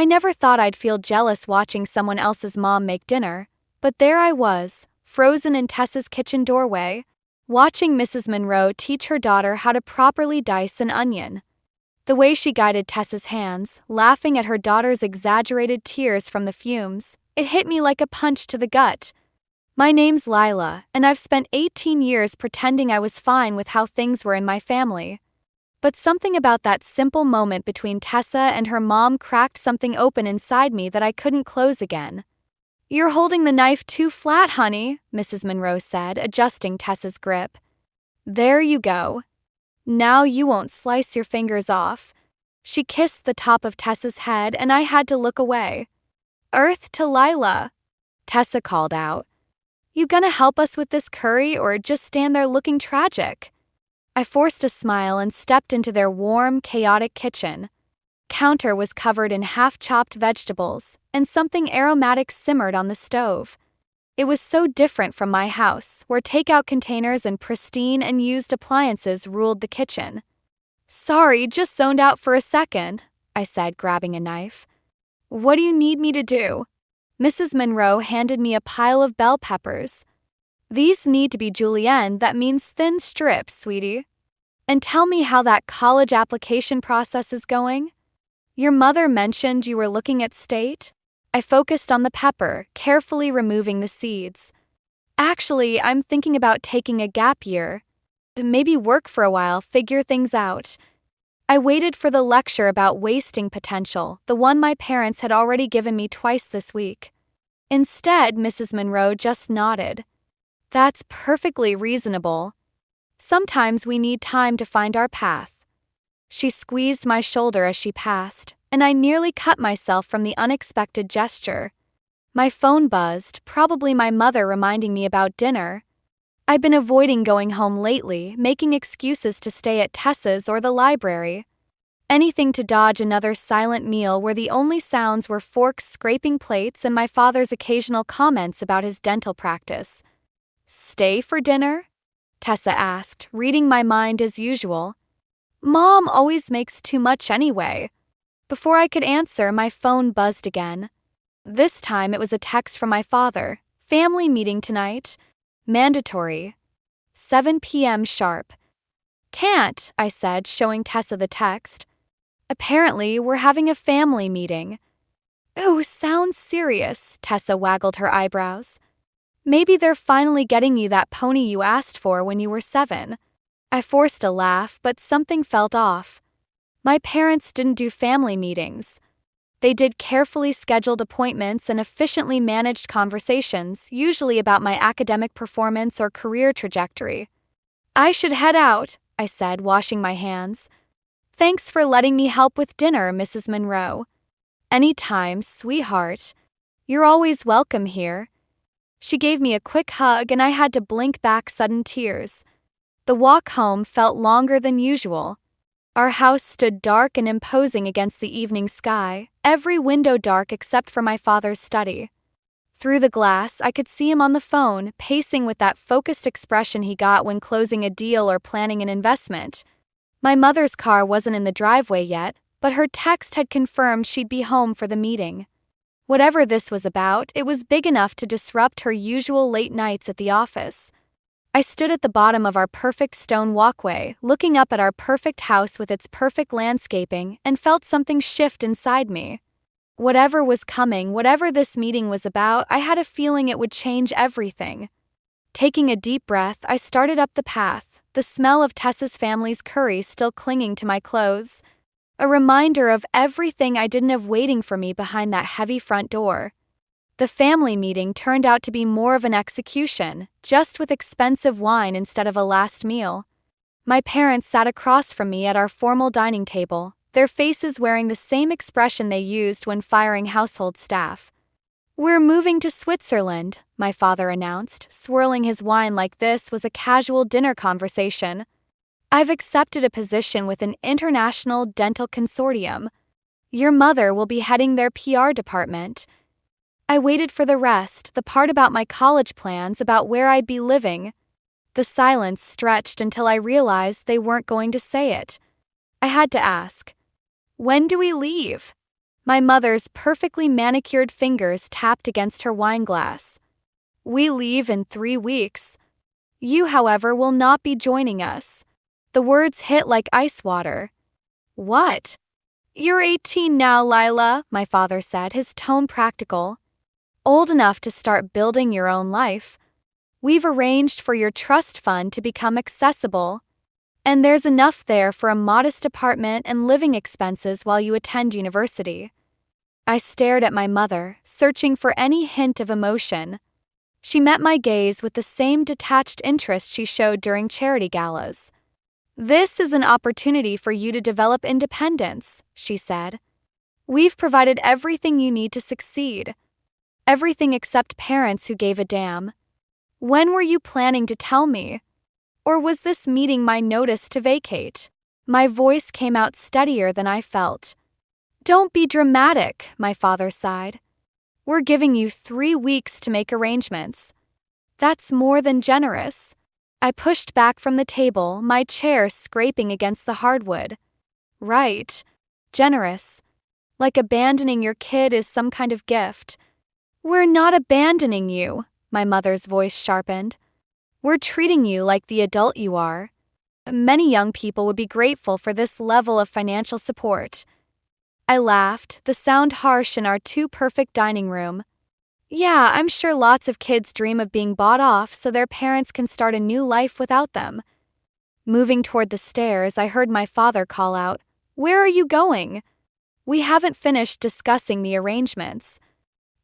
I never thought I'd feel jealous watching someone else's mom make dinner, but there I was, frozen in Tessa's kitchen doorway, watching Mrs. Monroe teach her daughter how to properly dice an onion. The way she guided Tessa's hands, laughing at her daughter's exaggerated tears from the fumes, it hit me like a punch to the gut. My name's Lila, and I've spent 18 years pretending I was fine with how things were in my family. But something about that simple moment between Tessa and her mom cracked something open inside me that I couldn't close again. "You're holding the knife too flat, honey," Mrs. Monroe said, adjusting Tessa's grip. "There you go. Now you won't slice your fingers off." She kissed the top of Tessa's head and I had to look away. "Earth to Lila," Tessa called out. "You gonna help us with this curry or just stand there looking tragic?" I forced a smile and stepped into their warm, chaotic kitchen. Counter was covered in half-chopped vegetables, and something aromatic simmered on the stove. It was so different from my house, where takeout containers and pristine and used appliances ruled the kitchen. "Sorry, just zoned out for a second," I said, grabbing a knife. "What do you need me to do?" Mrs. Monroe handed me a pile of bell peppers. "These need to be julienne, that means thin strips, sweetie. And tell me how that college application process is going. Your mother mentioned you were looking at state?" I focused on the pepper, carefully removing the seeds. "Actually, I'm thinking about taking a gap year. Maybe work for a while, figure things out." I waited for the lecture about wasting potential, the one my parents had already given me twice this week. Instead, Mrs. Monroe just nodded. "That's perfectly reasonable. Sometimes we need time to find our path." She squeezed my shoulder as she passed, and I nearly cut myself from the unexpected gesture. My phone buzzed, probably my mother reminding me about dinner. I'd been avoiding going home lately, making excuses to stay at Tessa's or the library. Anything to dodge another silent meal where the only sounds were forks scraping plates and my father's occasional comments about his dental practice. "Stay for dinner?" Tessa asked, reading my mind as usual. "Mom always makes too much anyway." Before I could answer, my phone buzzed again. This time it was a text from my father. "Family meeting tonight. Mandatory. 7 p.m. sharp." "Can't," I said, showing Tessa the text. "Apparently, we're having a family meeting." "Ooh, sounds serious," Tessa waggled her eyebrows. "Maybe they're finally getting you that pony you asked for when you were 7. I forced a laugh, but something felt off. My parents didn't do family meetings. They did carefully scheduled appointments and efficiently managed conversations, usually about my academic performance or career trajectory. "I should head out," I said, washing my hands. "Thanks for letting me help with dinner, Mrs. Monroe." "Anytime, sweetheart. You're always welcome here." She gave me a quick hug and I had to blink back sudden tears. The walk home felt longer than usual. Our house stood dark and imposing against the evening sky, every window dark except for my father's study. Through the glass, I could see him on the phone, pacing with that focused expression he got when closing a deal or planning an investment. My mother's car wasn't in the driveway yet, but her text had confirmed she'd be home for the meeting. Whatever this was about, it was big enough to disrupt her usual late nights at the office. I stood at the bottom of our perfect stone walkway, looking up at our perfect house with its perfect landscaping, and felt something shift inside me. Whatever was coming, whatever this meeting was about, I had a feeling it would change everything. Taking a deep breath, I started up the path, the smell of Tessa's family's curry still clinging to my clothes. A reminder of everything I didn't have waiting for me behind that heavy front door. The family meeting turned out to be more of an execution, just with expensive wine instead of a last meal. My parents sat across from me at our formal dining table, their faces wearing the same expression they used when firing household staff. "We're moving to Switzerland," my father announced, swirling his wine like this was a casual dinner conversation. "I've accepted a position with an international dental consortium. Your mother will be heading their PR department." I waited for the rest, the part about my college plans, about where I'd be living. The silence stretched until I realized they weren't going to say it. I had to ask, "When do we leave?" My mother's perfectly manicured fingers tapped against her wine glass. We leave in 3 weeks. You, however, will not be joining us. The words hit like ice water. What? You're 18 now, Lila, my father said, his tone practical. Old enough to start building your own life. We've arranged for your trust fund to become accessible. And there's enough there for a modest apartment and living expenses while you attend university. I stared at my mother, searching for any hint of emotion. She met my gaze with the same detached interest she showed during charity galas. This is an opportunity for you to develop independence, she said. We've provided everything you need to succeed. Everything except parents who gave a damn. When were you planning to tell me? Or was this meeting my notice to vacate? My voice came out steadier than I felt. Don't be dramatic, my father sighed. We're giving you 3 weeks to make arrangements. That's more than generous. I pushed back from the table, my chair scraping against the hardwood. Right. Generous. Like abandoning your kid is some kind of gift. We're not abandoning you, my mother's voice sharpened. We're treating you like the adult you are. Many young people would be grateful for this level of financial support. I laughed, the sound harsh in our too-perfect dining room. Yeah, I'm sure lots of kids dream of being bought off so their parents can start a new life without them. Moving toward the stairs, I heard my father call out, "Where are you going?" We haven't finished discussing the arrangements.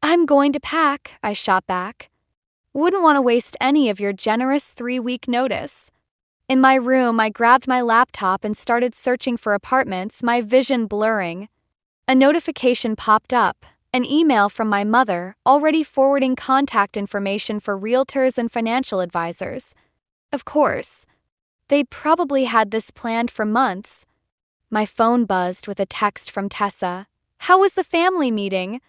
I'm going to pack, I shot back. Wouldn't want to waste any of your generous 3-week notice. In my room, I grabbed my laptop and started searching for apartments, my vision blurring. A notification popped up, an email from my mother, already forwarding contact information for realtors and financial advisors. Of course. They'd probably had this planned for months. My phone buzzed with a text from Tessa. How was the family meeting?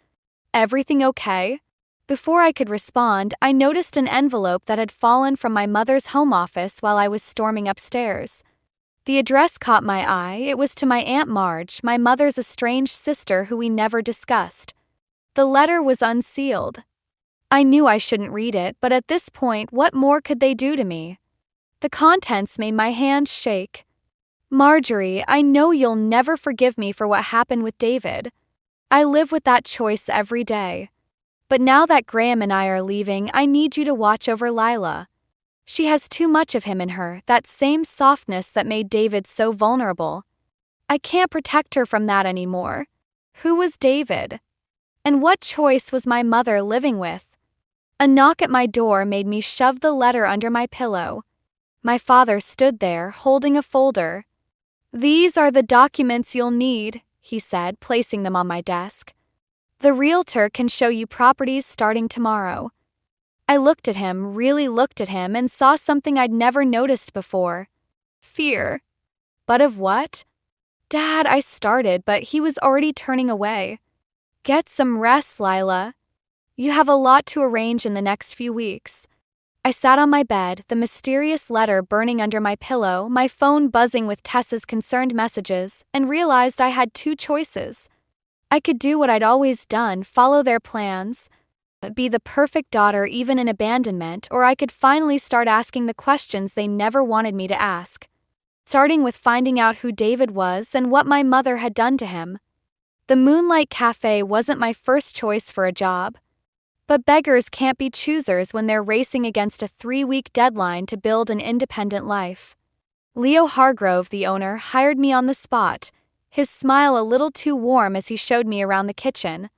Everything okay? Before I could respond, I noticed an envelope that had fallen from my mother's home office while I was storming upstairs. The address caught my eye. It was to my Aunt Marge, my mother's estranged sister who we never discussed. The letter was unsealed. I knew I shouldn't read it, but at this point, what more could they do to me? The contents made my hands shake. Marjorie, I know you'll never forgive me for what happened with David. I live with that choice every day. But now that Graham and I are leaving, I need you to watch over Lila. She has too much of him in her, that same softness that made David so vulnerable. I can't protect her from that anymore. Who was David? And what choice was my mother living with? A knock at my door made me shove the letter under my pillow. My father stood there, holding a folder. These are the documents you'll need, he said, placing them on my desk. The realtor can show you properties starting tomorrow. I looked at him, really looked at him, and saw something I'd never noticed before. Fear. But of what? Dad, I started, but he was already turning away. Get some rest, Lila. You have a lot to arrange in the next few weeks. I sat on my bed, the mysterious letter burning under my pillow, my phone buzzing with Tessa's concerned messages, and realized I had 2 choices. I could do what I'd always done, follow their plans, be the perfect daughter even in abandonment, or I could finally start asking the questions they never wanted me to ask. Starting with finding out who David was and what my mother had done to him. The Moonlight Cafe wasn't my first choice for a job. But beggars can't be choosers when they're racing against a 3-week deadline to build an independent life. Leo Hargrove, the owner, hired me on the spot, his smile a little too warm as he showed me around the kitchen.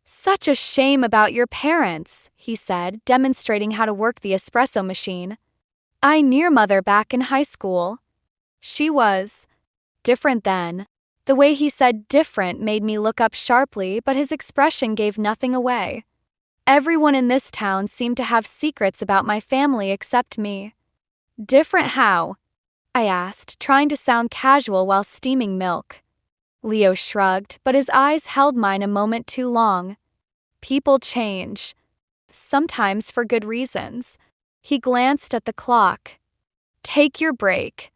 Such a shame about your parents, he said, demonstrating how to work the espresso machine. I knew your mother back in high school. She was different then. The way he said different made me look up sharply, but his expression gave nothing away. Everyone in this town seemed to have secrets about my family except me. Different how? I asked, trying to sound casual while steaming milk. Leo shrugged, but his eyes held mine a moment too long. People change. Sometimes for good reasons. He glanced at the clock. Take your break.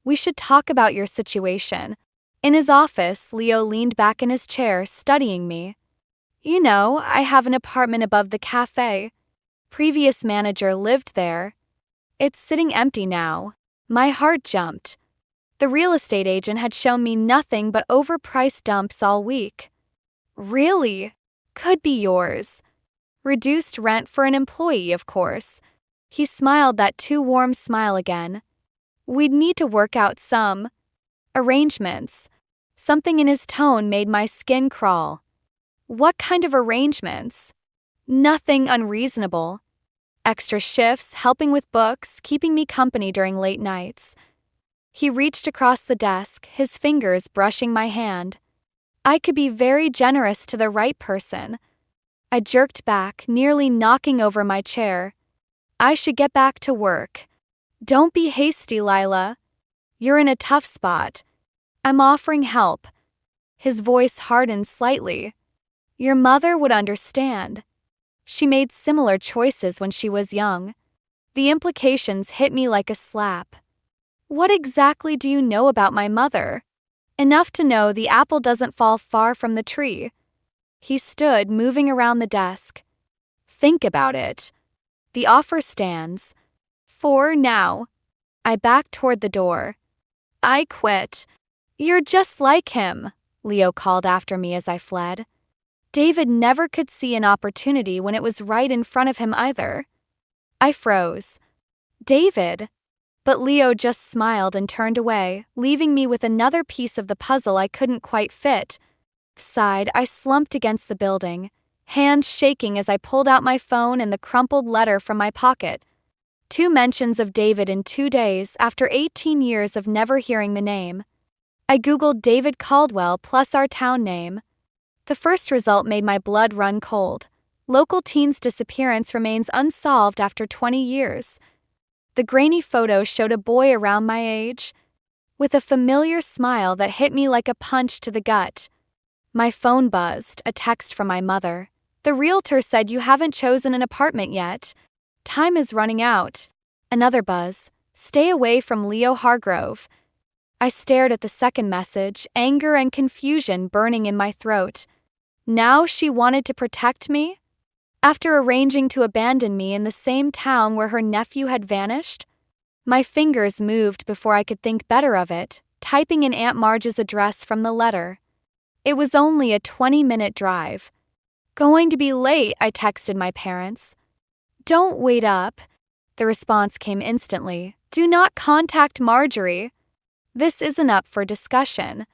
We should talk about your situation. In his office, Leo leaned back in his chair, studying me. You know, I have an apartment above the cafe. Previous manager lived there. It's sitting empty now. My heart jumped. The real estate agent had shown me nothing but overpriced dumps all week. Really? Could be yours. Reduced rent for an employee, of course. He smiled that too warm smile again. We'd need to work out some arrangements. Something in his tone made my skin crawl. What kind of arrangements? Nothing unreasonable. Extra shifts, helping with books, keeping me company during late nights. He reached across the desk, his fingers brushing my hand. I could be very generous to the right person. I jerked back, nearly knocking over my chair. I should get back to work. Don't be hasty, Lila. You're in a tough spot. I'm offering help. His voice hardened slightly. Your mother would understand. She made similar choices when she was young. The implications hit me like a slap. What exactly do you know about my mother? Enough to know the apple doesn't fall far from the tree. He stood, moving around the desk. Think about it. The offer stands. For now. I backed toward the door. I quit. You're just like him, Leo called after me as I fled. David never could see an opportunity when it was right in front of him either. I froze. David? But Leo just smiled and turned away, leaving me with another piece of the puzzle I couldn't quite fit. Sighed, I slumped against the building, hands shaking as I pulled out my phone and the crumpled letter from my pocket. 2 mentions of David in 2 days after 18 years of never hearing the name. I googled David Caldwell plus our town name. The first result made my blood run cold. Local teen's disappearance remains unsolved after 20 years. The grainy photo showed a boy around my age, with a familiar smile that hit me like a punch to the gut. My phone buzzed, a text from my mother. The realtor said you haven't chosen an apartment yet. Time is running out. Another buzz. Stay away from Leo Hargrove. I stared at the second message, anger and confusion burning in my throat. Now she wanted to protect me? After arranging to abandon me in the same town where her nephew had vanished? My fingers moved before I could think better of it, typing in Aunt Marge's address from the letter. It was only a 20-minute drive. Going to be late, I texted my parents. Don't wait up. The response came instantly. Do not contact Marjorie. This isn't up for discussion.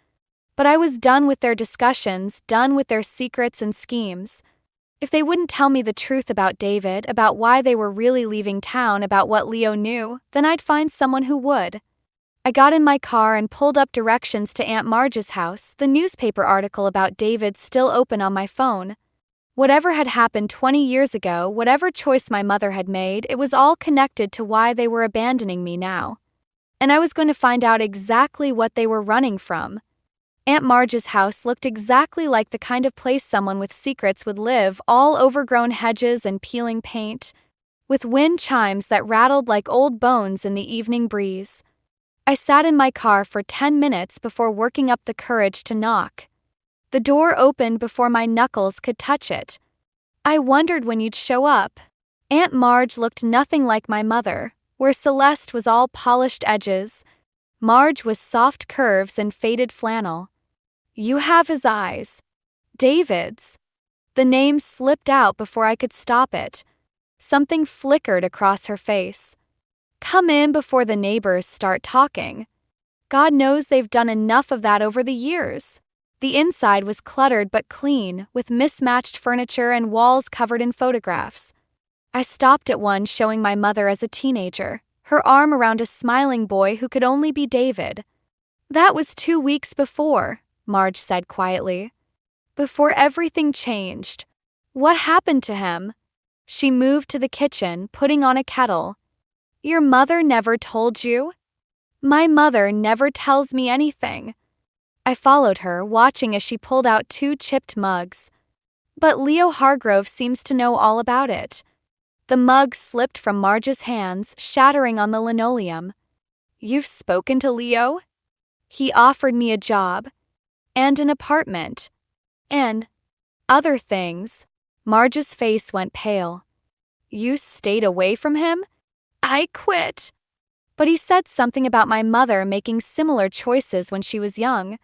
But I was done with their discussions, done with their secrets and schemes. If they wouldn't tell me the truth about David, about why they were really leaving town, about what Leo knew, then I'd find someone who would. I got in my car and pulled up directions to Aunt Marge's house, the newspaper article about David still open on my phone. Whatever had happened 20 years ago, whatever choice my mother had made, it was all connected to why they were abandoning me now. And I was going to find out exactly what they were running from. Aunt Marge's house looked exactly like the kind of place someone with secrets would live, all overgrown hedges and peeling paint, with wind chimes that rattled like old bones in the evening breeze. I sat in my car for 10 minutes before working up the courage to knock. The door opened before my knuckles could touch it. I wondered when you'd show up. Aunt Marge looked nothing like my mother, where Celeste was all polished edges. Marge was soft curves and faded flannel. You have his eyes. David's. The name slipped out before I could stop it. Something flickered across her face. Come in before the neighbors start talking. God knows they've done enough of that over the years. The inside was cluttered but clean, with mismatched furniture and walls covered in photographs. I stopped at one showing my mother as a teenager, her arm around a smiling boy who could only be David. That was 2 weeks before, Marge said quietly. Before everything changed. What happened to him? She moved to the kitchen, putting on a kettle. Your mother never told you? My mother never tells me anything. I followed her, watching as she pulled out 2 chipped mugs. But Leo Hargrove seems to know all about it. The mug slipped from Marge's hands, shattering on the linoleum. You've spoken to Leo? He offered me a job. and an apartment, and other things. Marge's face went pale. You stayed away from him? I quit. But he said something about my mother making similar choices when she was young.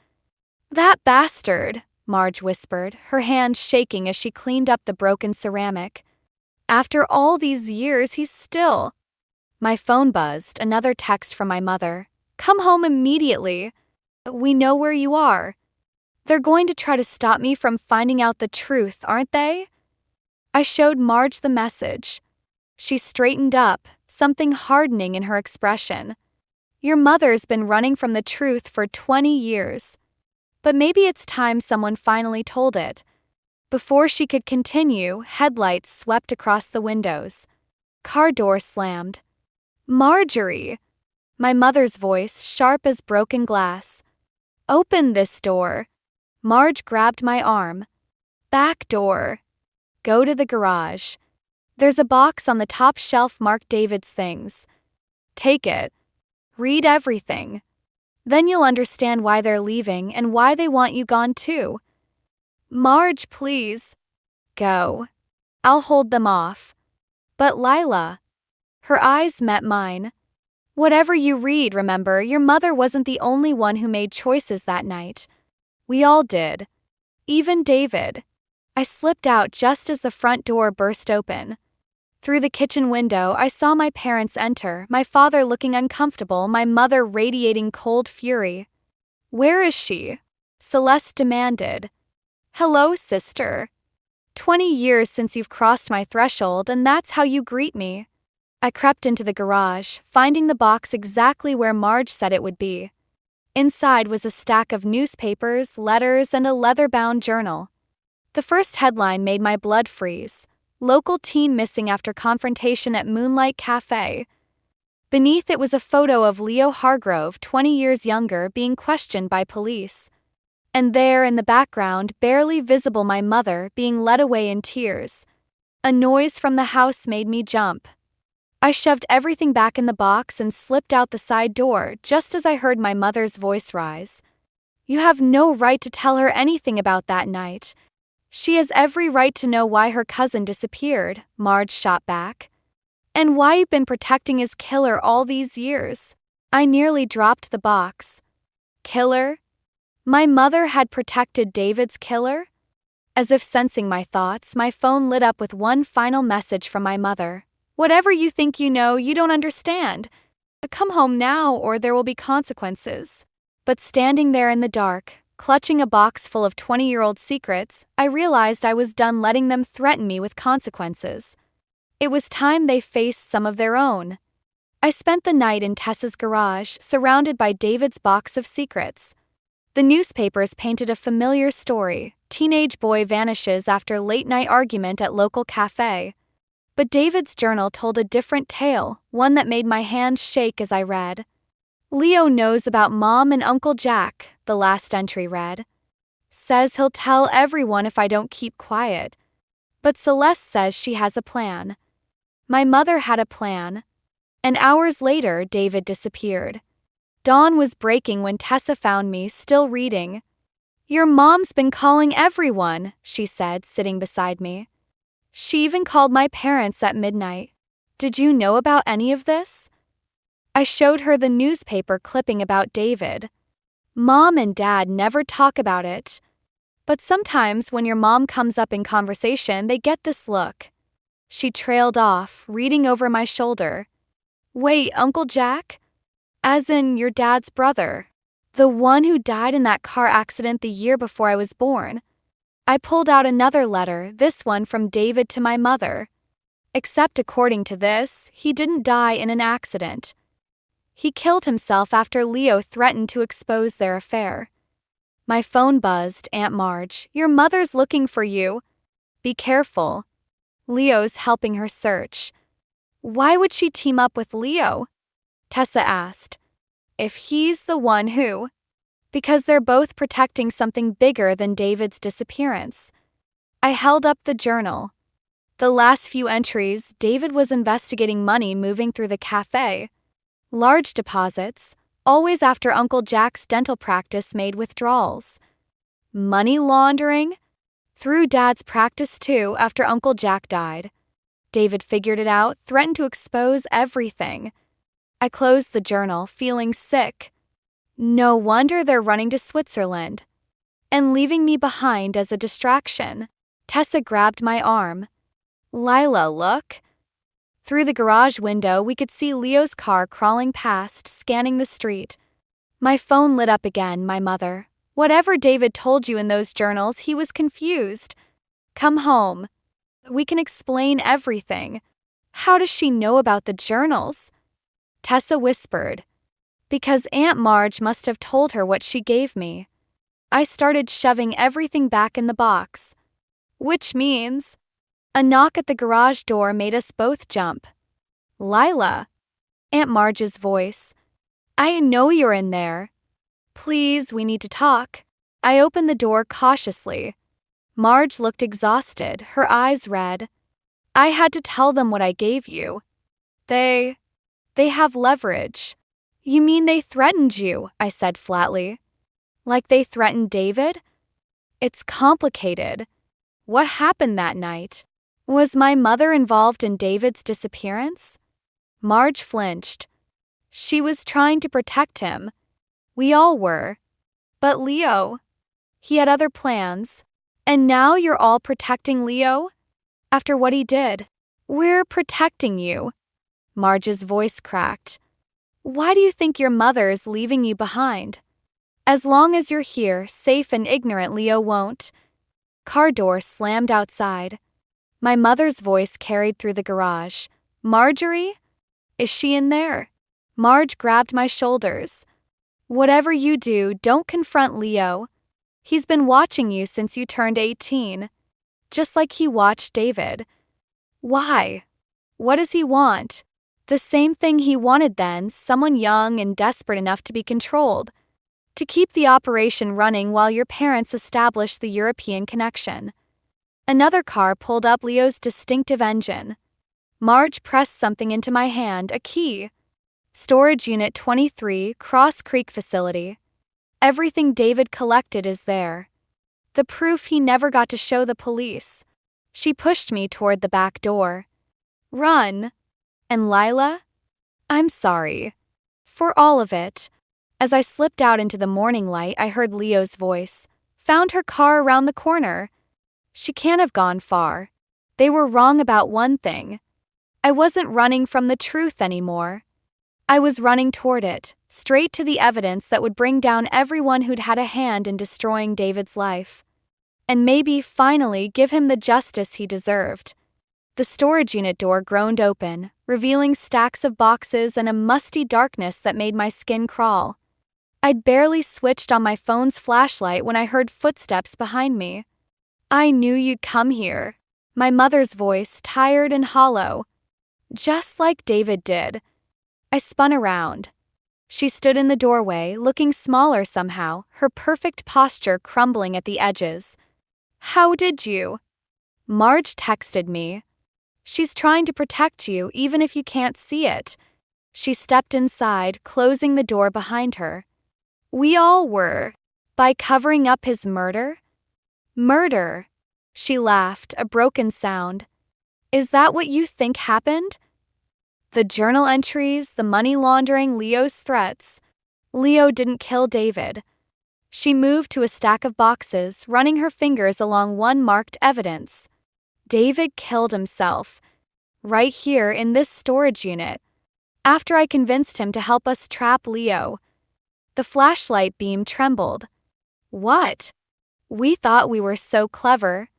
That bastard, Marge whispered, her hand shaking as she cleaned up the broken ceramic. After all these years, he's still... My phone buzzed, another text from my mother. Come home immediately. We know where you are. They're going to try to stop me from finding out the truth, aren't they? I showed Marge the message. She straightened up, something hardening in her expression. Your mother's been running from the truth for 20 years. But maybe it's time someone finally told it. Before she could continue, headlights swept across the windows. Car door slammed. Marjorie! My mother's voice, sharp as broken glass. Open this door. Marge grabbed my arm. Back door. Go to the garage. There's a box on the top shelf marked David's things. Take it. Read everything. Then you'll understand why they're leaving and why they want you gone too. Marge, please. Go. I'll hold them off. But Lila. Her eyes met mine. Whatever you read, remember, your mother wasn't the only one who made choices that night. We all did. Even David. I slipped out just as the front door burst open. Through the kitchen window, I saw my parents enter, my father looking uncomfortable, my mother radiating cold fury. Where is she? Celeste demanded. Hello, sister. 20 years since you've crossed my threshold, and that's how you greet me. I crept into the garage, finding the box exactly where Marge said it would be. Inside was a stack of newspapers, letters, and a leather-bound journal. The first headline made my blood freeze. Local teen missing after confrontation at Moonlight Cafe. Beneath it was a photo of Leo Hargrove, 20 years younger, being questioned by police. And there, in the background, barely visible, my mother, being led away in tears. A noise from the house made me jump. I shoved everything back in the box and slipped out the side door just as I heard my mother's voice rise. You have no right to tell her anything about that night. She has every right to know why her cousin disappeared, Marge shot back. And why you've been protecting his killer all these years. I nearly dropped the box. Killer? My mother had protected David's killer? As if sensing my thoughts, my phone lit up with one final message from my mother. Whatever you think you know, you don't understand. Come home now or there will be consequences. But standing there in the dark, clutching a box full of 20-year-old secrets, I realized I was done letting them threaten me with consequences. It was time they faced some of their own. I spent the night in Tessa's garage, surrounded by David's box of secrets. The newspapers painted a familiar story. Teenage boy vanishes after late-night argument at local cafe. But David's journal told a different tale, one that made my hands shake as I read. Leo knows about Mom and Uncle Jack, the last entry read. Says he'll tell everyone if I don't keep quiet. But Celeste says she has a plan. My mother had a plan. And hours later, David disappeared. Dawn was breaking when Tessa found me, still reading. Your mom's been calling everyone, she said, sitting beside me. She even called my parents at midnight. Did you know about any of this? I showed her the newspaper clipping about David. Mom and Dad never talk about it. But sometimes when your mom comes up in conversation, they get this look. She trailed off, reading over my shoulder. Wait, Uncle Jack? As in your dad's brother. The one who died in that car accident the year before I was born. I pulled out another letter, this one from David to my mother. Except according to this, he didn't die in an accident. He killed himself after Leo threatened to expose their affair. My phone buzzed. Aunt Marge, your mother's looking for you. Be careful. Leo's helping her search. Why would she team up with Leo? Tessa asked. If he's the one who... Because they're both protecting something bigger than David's disappearance. I held up the journal. The last few entries, David was investigating money moving through the cafe. Large deposits, always after Uncle Jack's dental practice made withdrawals. Money laundering? Through Dad's practice too after Uncle Jack died. David figured it out, threatened to expose everything. I closed the journal, feeling sick. No wonder they're running to Switzerland. And leaving me behind as a distraction. Tessa grabbed my arm. Lila, look. Through the garage window, we could see Leo's car crawling past, scanning the street. My phone lit up again, my mother. Whatever David told you in those journals, he was confused. Come home. We can explain everything. How does she know about the journals? Tessa whispered. Because Aunt Marge must have told her what she gave me. I started shoving everything back in the box. Which means... A knock at the garage door made us both jump. Lila. Aunt Marge's voice. I know you're in there. Please, we need to talk. I opened the door cautiously. Marge looked exhausted, her eyes red. I had to tell them what I gave you. They have leverage. You mean they threatened you? I said flatly. Like they threatened David? It's complicated. What happened that night? Was my mother involved in David's disappearance? Marge flinched. She was trying to protect him. We all were. But Leo, he had other plans. And now you're all protecting Leo? After what he did. We're protecting you. Marge's voice cracked. Why do you think your mother's leaving you behind? As long as you're here, safe and ignorant, Leo won't. Car door slammed outside. My mother's voice carried through the garage. Marjorie? Is she in there? Marge grabbed my shoulders. Whatever you do, don't confront Leo. He's been watching you since you turned 18. Just like he watched David. Why? What does he want? The same thing he wanted then, someone young and desperate enough to be controlled. To keep the operation running while your parents established the European connection. Another car pulled up Leo's distinctive engine. Marge pressed something into my hand, a key. Storage Unit 23, Cross Creek Facility. Everything David collected is there. The proof he never got to show the police. She pushed me toward the back door. Run. And Lila? I'm sorry. For all of it. As I slipped out into the morning light, I heard Leo's voice. Found her car around the corner. She can't have gone far. They were wrong about one thing. I wasn't running from the truth anymore. I was running toward it, straight to the evidence that would bring down everyone who'd had a hand in destroying David's life. And maybe, finally, give him the justice he deserved. The storage unit door groaned open, revealing stacks of boxes and a musty darkness that made my skin crawl. I'd barely switched on my phone's flashlight when I heard footsteps behind me. I knew you'd come here. My mother's voice, tired and hollow. Just like David did. I spun around. She stood in the doorway, looking smaller somehow, her perfect posture crumbling at the edges. How did you? Marge texted me. She's trying to protect you, even if you can't see it. She stepped inside, closing the door behind her. We all were. By covering up his murder? Murder. She laughed, a broken sound. Is that what you think happened? The journal entries, the money laundering, Leo's threats. Leo didn't kill David. She moved to a stack of boxes, running her fingers along one marked evidence. David killed himself. Right here in this storage unit. After I convinced him to help us trap Leo. The flashlight beam trembled. What? We thought we were so clever.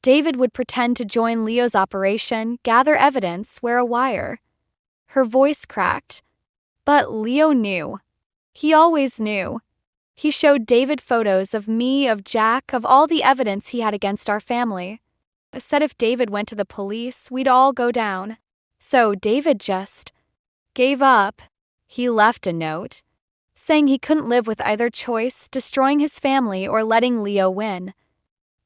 David would pretend to join Leo's operation, gather evidence, wear a wire. Her voice cracked. But Leo knew. He always knew. He showed David photos of me, of Jack, of all the evidence he had against our family. Said if David went to the police, we'd all go down. So David just gave up. He left a note, saying he couldn't live with either choice, destroying his family or letting Leo win.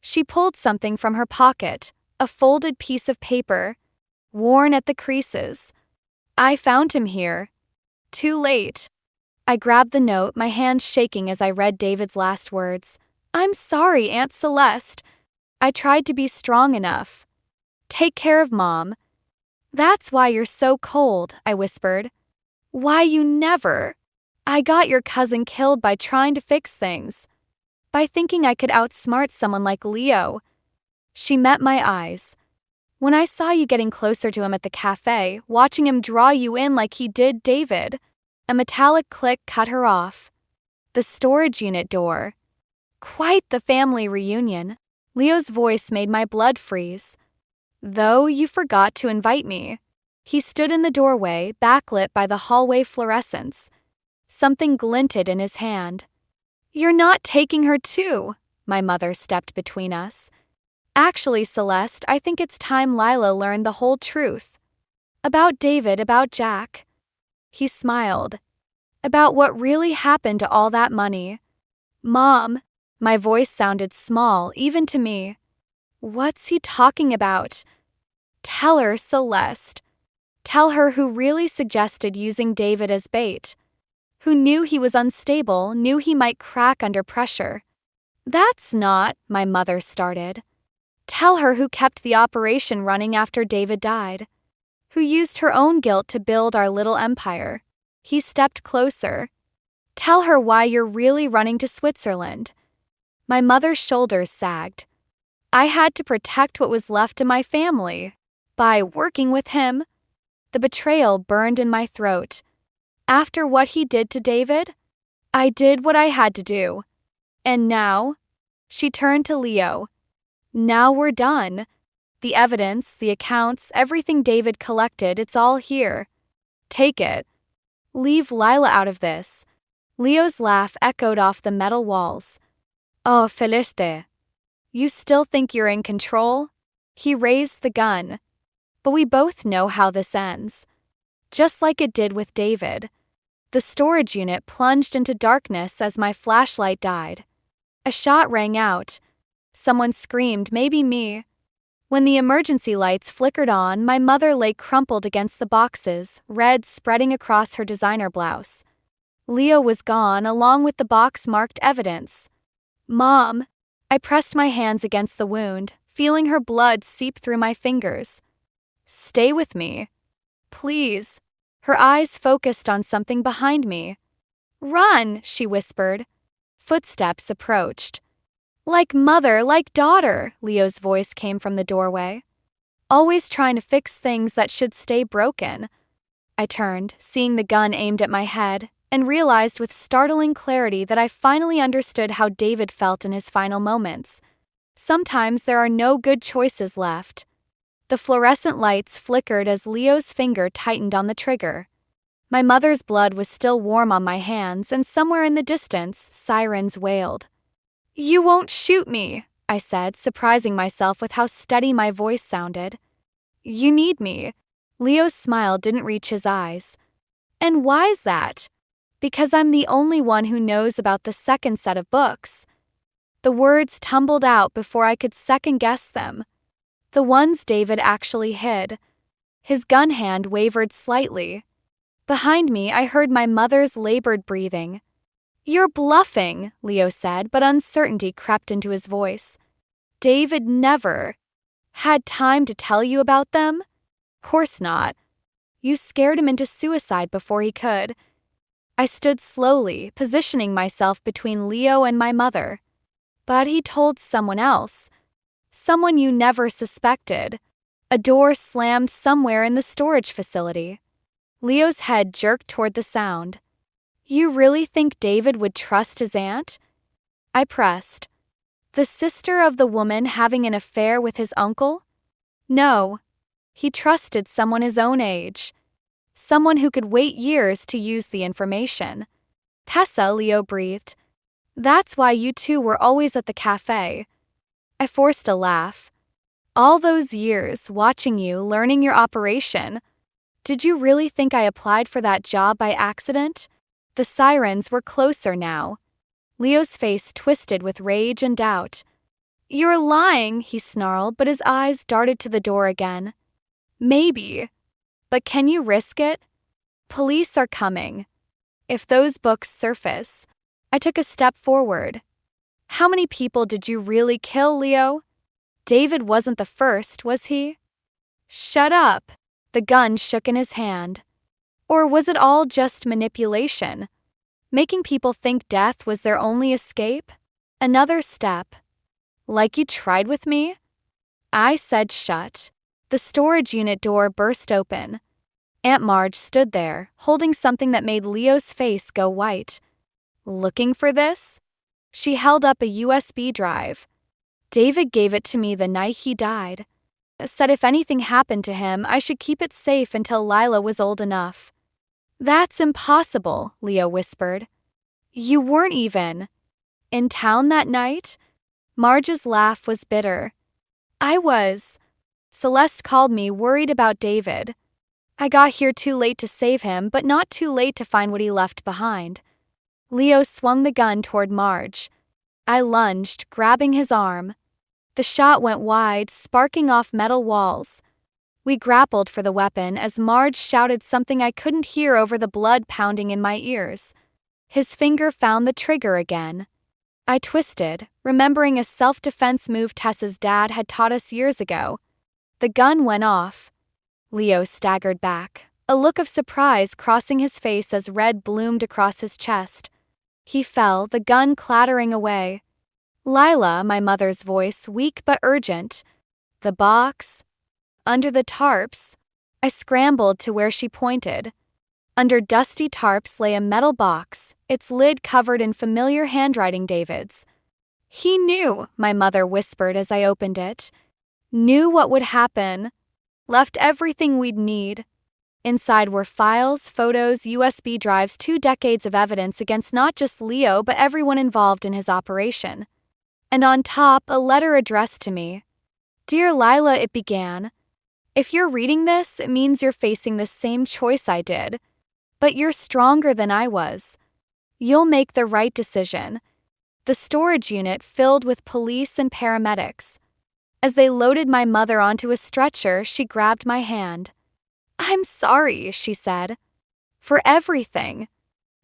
She pulled something from her pocket, a folded piece of paper, worn at the creases. I found him here. Too late. I grabbed the note, my hands shaking as I read David's last words. I'm sorry, Aunt Celeste. I tried to be strong enough. Take care of Mom. That's why you're so cold, I whispered. Why you never? I got your cousin killed by trying to fix things. By thinking I could outsmart someone like Leo. She met my eyes. When I saw you getting closer to him at the cafe, watching him draw you in like he did David, a metallic click cut her off. The storage unit door. Quite the family reunion. Leo's voice made my blood freeze. Though you forgot to invite me. He stood in the doorway, backlit by the hallway fluorescence. Something glinted in his hand. You're not taking her too, my mother stepped between us. Actually, Celeste, I think it's time Lila learned the whole truth. About David, about Jack. He smiled. About what really happened to all that money. Mom, my voice sounded small, even to me. What's he talking about? Tell her, Celeste. Tell her who really suggested using David as bait. Who knew he was unstable, knew he might crack under pressure. That's not, my mother started. Tell her who kept the operation running after David died. Who used her own guilt to build our little empire. He stepped closer. Tell her why you're really running to Switzerland. My mother's shoulders sagged. I had to protect what was left of my family. By working with him. The betrayal burned in my throat. After what he did to David, I did what I had to do. And now, she turned to Leo. Now we're done. The evidence, the accounts, everything David collected, it's all here. Take it. Leave Lila out of this. Leo's laugh echoed off the metal walls. Oh, Felicite. You still think you're in control? He raised the gun. But we both know how this ends. Just like it did with David. The storage unit plunged into darkness as my flashlight died. A shot rang out. Someone screamed, maybe me. When the emergency lights flickered on, my mother lay crumpled against the boxes, red spreading across her designer blouse. Leo was gone, along with the box-marked evidence. Mom! I pressed my hands against the wound, feeling her blood seep through my fingers. Stay with me. Please. Her eyes focused on something behind me. Run, she whispered. Footsteps approached. Like mother, like daughter, Leo's voice came from the doorway. Always trying to fix things that should stay broken. I turned, seeing the gun aimed at my head, and realized with startling clarity that I finally understood how David felt in his final moments. Sometimes there are no good choices left. The fluorescent lights flickered as Leo's finger tightened on the trigger. My mother's blood was still warm on my hands, and somewhere in the distance, sirens wailed. You won't shoot me, I said, surprising myself with how steady my voice sounded. You need me. Leo's smile didn't reach his eyes. And why's that? Because I'm the only one who knows about the second set of books. The words tumbled out before I could second-guess them. The ones David actually hid. His gun hand wavered slightly. Behind me, I heard my mother's labored breathing. You're bluffing, Leo said, but uncertainty crept into his voice. David never had time to tell you about them? Course not. You scared him into suicide before he could. I stood slowly, positioning myself between Leo and my mother. But he told someone else. Someone you never suspected. A door slammed somewhere in the storage facility. Leo's head jerked toward the sound. You really think David would trust his aunt? I pressed. The sister of the woman having an affair with his uncle? No. He trusted someone his own age. Someone who could wait years to use the information. Tessa, Leo breathed. That's why you two were always at the cafe. I forced a laugh. All those years, watching you, learning your operation. Did you really think I applied for that job by accident? The sirens were closer now. Leo's face twisted with rage and doubt. You're lying, he snarled, but his eyes darted to the door again. Maybe. But can you risk it? Police are coming. If those books surface. I took a step forward. How many people did you really kill, Leo? David wasn't the first, was he? Shut up. The gun shook in his hand. Or was it all just manipulation? Making people think death was their only escape? Another step. Like you tried with me? I said shut. The storage unit door burst open. Aunt Marge stood there, holding something that made Leo's face go white. Looking for this? She held up a USB drive. David gave it to me the night he died. Said if anything happened to him, I should keep it safe until Lila was old enough. That's impossible, Leo whispered. You weren't even in town that night? Marge's laugh was bitter. I was. Celeste called me worried about David. I got here too late to save him, but not too late to find what he left behind. Leo swung the gun toward Marge. I lunged, grabbing his arm. The shot went wide, sparking off metal walls. We grappled for the weapon as Marge shouted something I couldn't hear over the blood pounding in my ears. His finger found the trigger again. I twisted, remembering a self-defense move Tessa's dad had taught us years ago. The gun went off. Leo staggered back, a look of surprise crossing his face as red bloomed across his chest. He fell, the gun clattering away. Lila, my mother's voice, weak but urgent. The box? Under the tarps. I scrambled to where she pointed. Under dusty tarps lay a metal box, its lid covered in familiar handwriting David's. He knew, my mother whispered as I opened it. Knew what would happen. Left everything we'd need. Inside were files, photos, USB drives, 2 decades of evidence against not just Leo but everyone involved in his operation. And on top, a letter addressed to me. Dear Lila, it began. If you're reading this, it means you're facing the same choice I did. But you're stronger than I was. You'll make the right decision. The storage unit filled with police and paramedics. As they loaded my mother onto a stretcher, she grabbed my hand. I'm sorry, she said. For everything.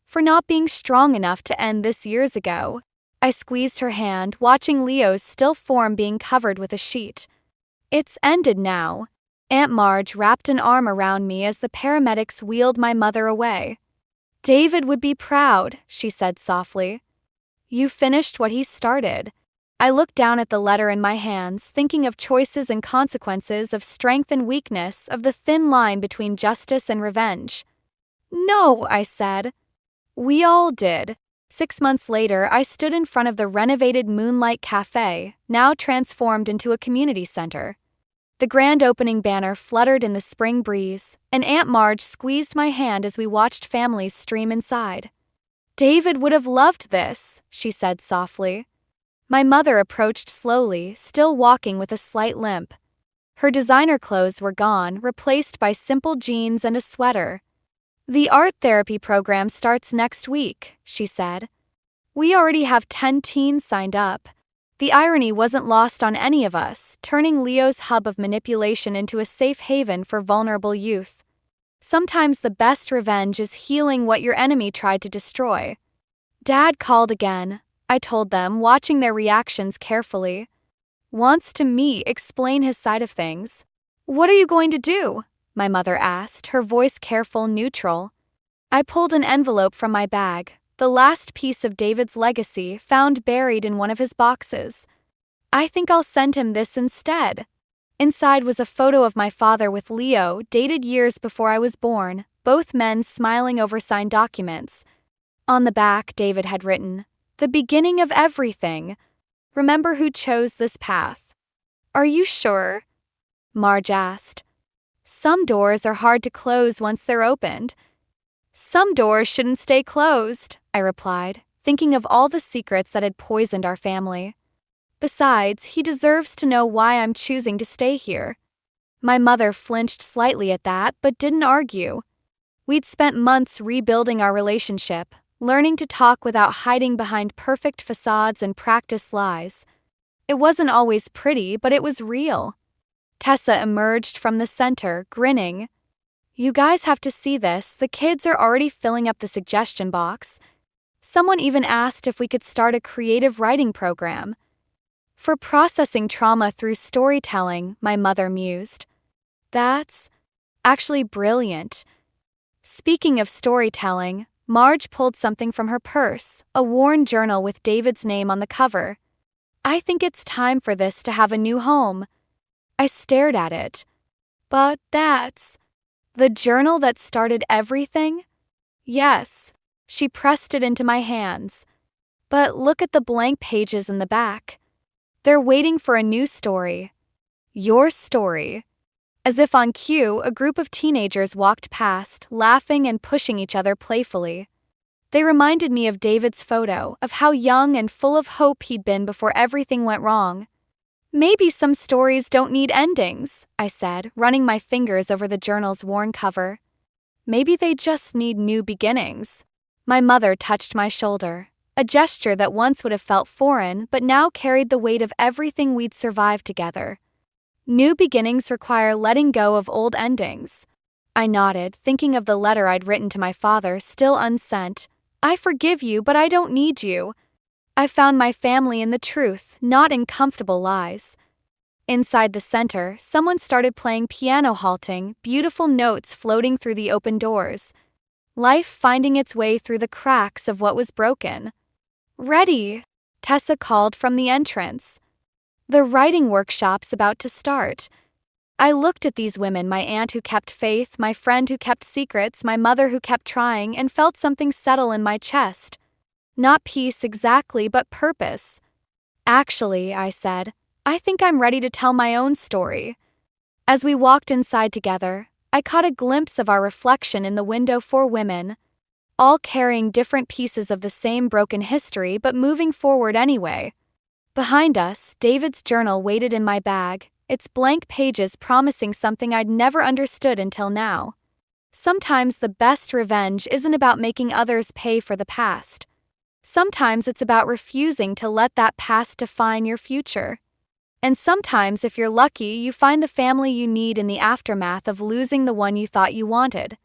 For not being strong enough to end this years ago. I squeezed her hand, watching Leo's still form being covered with a sheet. It's ended now. Aunt Marge wrapped an arm around me as the paramedics wheeled my mother away. David would be proud, she said softly. You finished what he started. I looked down at the letter in my hands, thinking of choices and consequences, of strength and weakness, of the thin line between justice and revenge. No, I said. We all did. 6 months later, I stood in front of the renovated Moonlight Cafe, now transformed into a community center. The grand opening banner fluttered in the spring breeze, and Aunt Marge squeezed my hand as we watched families stream inside. David would have loved this, she said softly. My mother approached slowly, still walking with a slight limp. Her designer clothes were gone, replaced by simple jeans and a sweater. The art therapy program starts next week, she said. We already have 10 teens signed up. The irony wasn't lost on any of us, turning Leo's hub of manipulation into a safe haven for vulnerable youth. Sometimes the best revenge is healing what your enemy tried to destroy. Dad called again, I told them, watching their reactions carefully. Wants to me explain his side of things. What are you going to do? My mother asked, her voice careful, neutral. I pulled an envelope from my bag, the last piece of David's legacy found buried in one of his boxes. I think I'll send him this instead. Inside was a photo of my father with Leo, dated years before I was born, both men smiling over signed documents. On the back, David had written, "The beginning of everything. Remember who chose this path." Are you sure? Marge asked. Some doors are hard to close once they're opened. Some doors shouldn't stay closed, I replied, thinking of all the secrets that had poisoned our family. Besides, he deserves to know why I'm choosing to stay here. My mother flinched slightly at that, but didn't argue. We'd spent months rebuilding our relationship, learning to talk without hiding behind perfect facades and practiced lies. It wasn't always pretty, but it was real. Tessa emerged from the center, grinning. You guys have to see this. The kids are already filling up the suggestion box. Someone even asked if we could start a creative writing program. For processing trauma through storytelling, my mother mused. That's actually brilliant. Speaking of storytelling, Marge pulled something from her purse, a worn journal with David's name on the cover. I think it's time for this to have a new home. I stared at it. But that's the journal that started everything? Yes. She pressed it into my hands. But look at the blank pages in the back. They're waiting for a new story. Your story. As if on cue, a group of teenagers walked past, laughing and pushing each other playfully. They reminded me of David's photo, of how young and full of hope he'd been before everything went wrong. Maybe some stories don't need endings, I said, running my fingers over the journal's worn cover. Maybe they just need new beginnings. My mother touched my shoulder, a gesture that once would have felt foreign but now carried the weight of everything we'd survived together. New beginnings require letting go of old endings. I nodded, thinking of the letter I'd written to my father, still unsent. I forgive you, but I don't need you. I found my family in the truth, not in comfortable lies. Inside the center, someone started playing piano halting, beautiful notes floating through the open doors. Life finding its way through the cracks of what was broken. Ready, Tessa called from the entrance. The writing workshop's about to start. I looked at these women, my aunt who kept faith, my friend who kept secrets, my mother who kept trying, and felt something settle in my chest. Not peace exactly, but purpose. Actually, I said, I think I'm ready to tell my own story. As we walked inside together, I caught a glimpse of our reflection in the window, 4 women, all carrying different pieces of the same broken history but moving forward anyway. Behind us, David's journal waited in my bag, its blank pages promising something I'd never understood until now. Sometimes the best revenge isn't about making others pay for the past. Sometimes it's about refusing to let that past define your future. And sometimes, if you're lucky, you find the family you need in the aftermath of losing the one you thought you wanted.